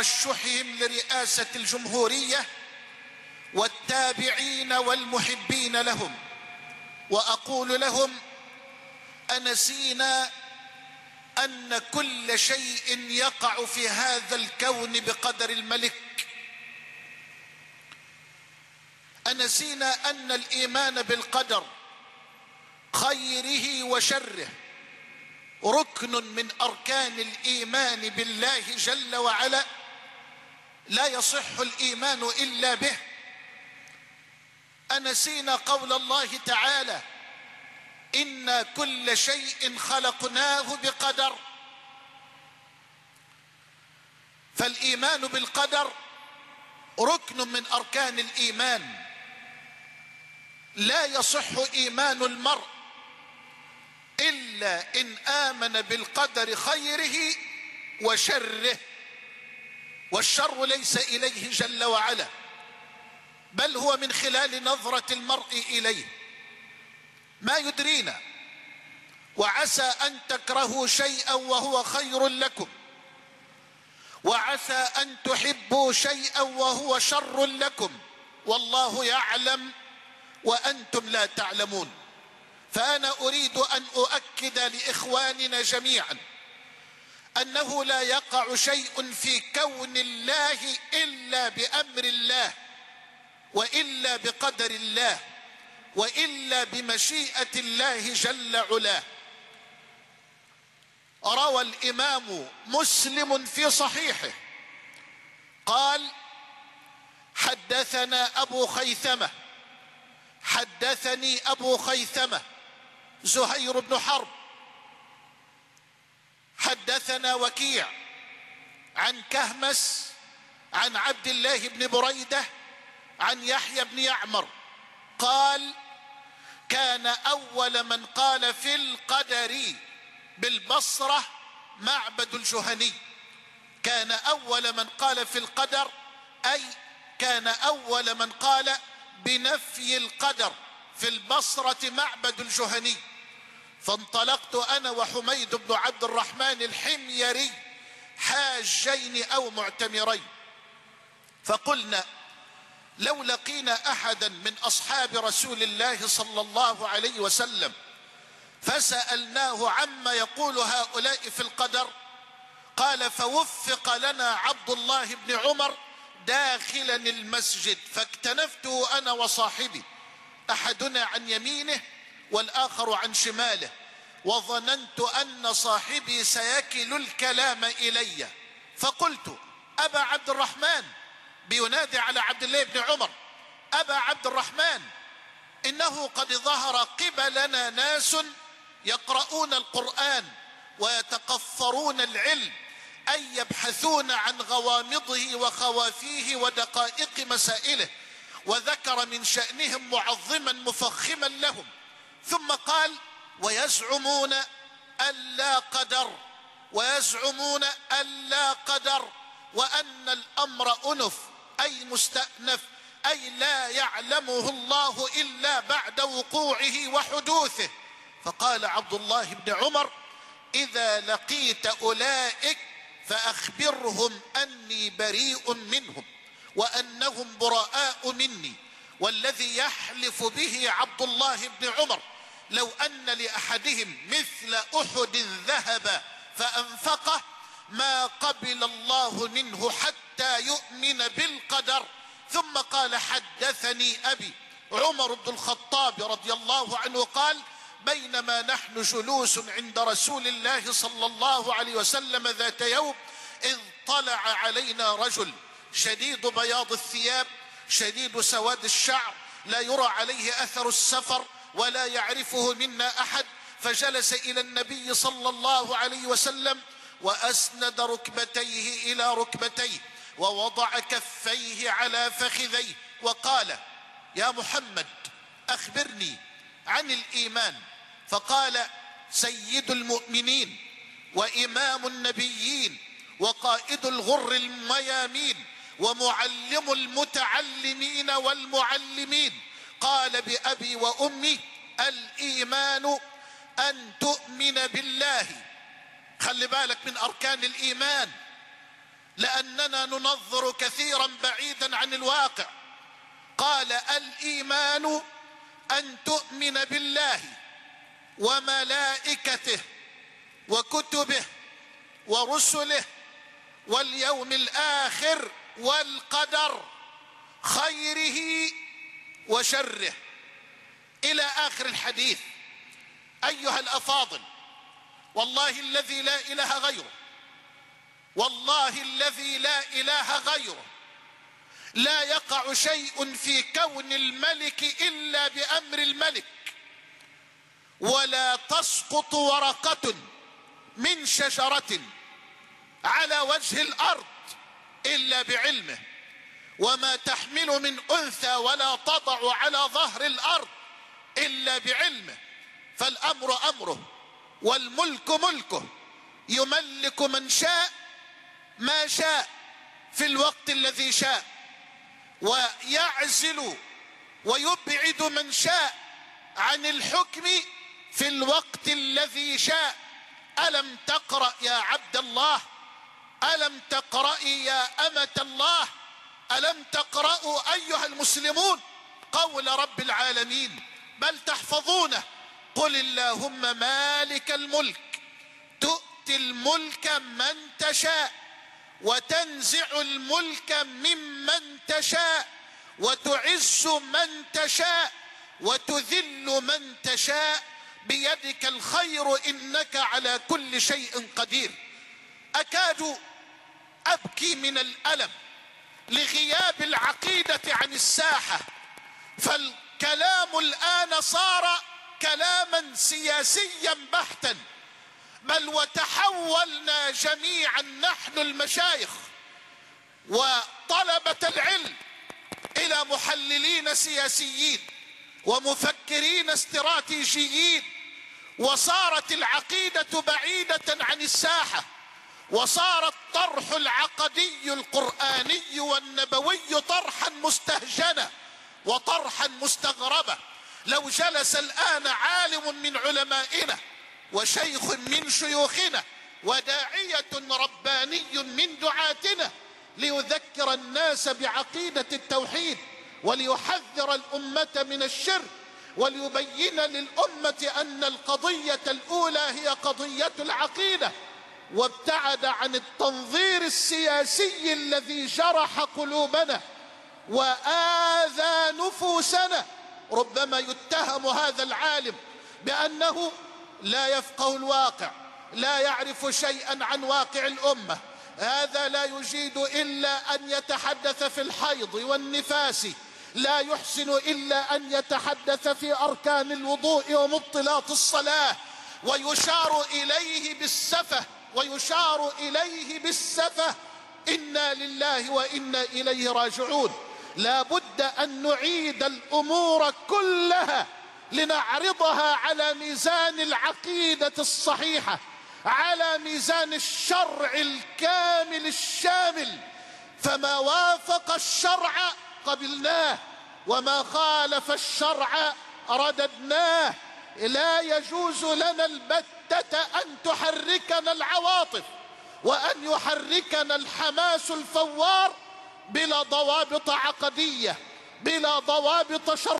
ترشحهم لرئاسة الجمهورية والتابعين والمحبين لهم، وأقول لهم: أنسينا أن كل شيء يقع في هذا الكون بقدر الملك. أنسينا أن الإيمان بالقدر خيره وشره ركن من أركان الإيمان بالله جل وعلا، لا يصح الإيمان إلا به. أنسينا قول الله تعالى: إن كل شيء خلقناه بقدر. فالإيمان بالقدر ركن من أركان الإيمان، لا يصح إيمان المرء إلا إن آمن بالقدر خيره وشره، والشر ليس إليه جل وعلا، بل هو من خلال نظرة المرء إليه. ما يدرينا، وعسى أن تكرهوا شيئا وهو خير لكم، وعسى أن تحبوا شيئا وهو شر لكم، والله يعلم وأنتم لا تعلمون. فأنا أريد أن أؤكد لإخواننا جميعا أنه لا يقع شيء في كون الله إلا بأمر الله، وإلا بقدر الله، وإلا بمشيئة الله جل علاه. روى الإمام مسلم في صحيحه قال: حدثنا أبو خيثمة، حدثني أبو خيثمة زهير بن حرب، حدثنا وكيع عن كهمس عن عبد الله بن بريدة عن يحيى بن يعمر قال: كان أول من قال في القدر بالبصرة معبد الجهني. كان أول من قال في القدر، أي كان أول من قال بنفي القدر في البصرة معبد الجهني. فانطلقت أنا وحميد بن عبد الرحمن الحميري حاجين أو معتمرين، فقلنا: لو لقينا أحدا من أصحاب رسول الله صلى الله عليه وسلم فسألناه عما يقول هؤلاء في القدر، قال: فوفق لنا عبد الله بن عمر داخلا المسجد، فاكتنفته أنا وصاحبي، أحدنا عن يمينه والآخر عن شماله، وظننت أن صاحبي سيكل الكلام إلي، فقلت: أبا عبد الرحمن، بينادي على عبد الله بن عمر: أبا عبد الرحمن، إنه قد ظهر قبلنا ناس يقرؤون القرآن ويتقفرون العلم، أي يبحثون عن غوامضه وخوافيه ودقائق مسائله، وذكر من شأنهم معظما مفخما لهم، ثم قال: ويزعمون ألا قدر، ويزعمون ألا قدر، وأن الأمر أنف، أي مستأنف، أي لا يعلمه الله إلا بعد وقوعه وحدوثه. فقال عبد الله بن عمر: إذا لقيت أولئك فأخبرهم أني بريء منهم وأنهم براء مني، والذي يحلف به عبد الله بن عمر لو أن لأحدهم مثل أحد ذهب فأنفقه ما قبل الله منه حتى يؤمن بالقدر. ثم قال: حدثني أبي عمر بن الخطاب رضي الله عنه قال: بينما نحن جلوس عند رسول الله صلى الله عليه وسلم ذات يوم، إذ طلع علينا رجل شديد بياض الثياب شديد سواد الشعر، لا يرى عليه أثر السفر ولا يعرفه منا أحد، فجلس إلى النبي صلى الله عليه وسلم وأسند ركبتيه إلى ركبتيه ووضع كفيه على فخذيه وقال: يا محمد، أخبرني عن الإيمان. فقال: سيد المؤمنين وإمام النبيين وقائد الغر الميامين ومعلم المتعلمين والمعلمين، قال بأبي وأمي: الإيمان أن تؤمن بالله. خلي بالك من أركان الإيمان، لأننا ننظر كثيرا بعيدا عن الواقع. قال: الإيمان أن تؤمن بالله وملائكته وكتبه ورسله واليوم الآخر والقدر خيره وشره، إلى آخر الحديث. أيها الأفاضل، والله الذي لا إله غيره، والله الذي لا إله غيره، لا يقع شيء في كون الملك إلا بأمر الملك، ولا تسقط ورقة من شجرة على وجه الأرض إلا بعلمه، وما تحمل من أنثى ولا تضع على ظهر الأرض إلا بعلمه. فالأمر أمره والملك ملكه، يملك من شاء ما شاء في الوقت الذي شاء، ويعزل ويبعد من شاء عن الحكم في الوقت الذي شاء. ألم تقرأ يا عبد الله؟ ألم تقرأي يا أمة الله؟ ألم تقرأوا أيها المسلمون قول رب العالمين؟ بل تحفظونه: قل اللهم مالك الملك تؤتي الملك من تشاء وتنزع الملك ممن تشاء وتعز من تشاء وتذل من تشاء بيدك الخير إنك على كل شيء قدير. أكاد أبكي من الألم لغياب العقيدة عن الساحة، فالكلام الآن صار كلاما سياسيا بحتا، بل وتحولنا جميعا نحن المشايخ وطلبة العلم إلى محللين سياسيين ومفكرين استراتيجيين، وصارت العقيدة بعيدة عن الساحة، وصار الطرح العقدي القرآني والنبوي طرحا مستهجنا وطرحا مستغربا. لو جلس الآن عالم من علمائنا وشيخ من شيوخنا وداعية رباني من دعاتنا ليذكر الناس بعقيدة التوحيد وليحذر الأمة من الشرك وليبين للأمة أن القضية الأولى هي قضية العقيدة، وابتعد عن التنظير السياسي الذي جرح قلوبنا وآذى نفوسنا، ربما يتهم هذا العالم بأنه لا يفقه الواقع، لا يعرف شيئا عن واقع الأمة، هذا لا يجيد إلا أن يتحدث في الحيض والنفاس، لا يحسن إلا أن يتحدث في أركان الوضوء ومبطلات الصلاة، ويشار إليه بالسفة، ويشار إليه بالسفة. إنا لله وإنا إليه راجعون. لا بد أن نعيد الأمور كلها لنعرضها على ميزان العقيدة الصحيحة، على ميزان الشرع الكامل الشامل، فما وافق الشرع قبلناه وما خالف الشرع رددناه. لا يجوز لنا البتة أن تحركنا العواطف وأن يحركنا الحماس الفوار بلا ضوابط عقدية، بلا ضوابط شرعية.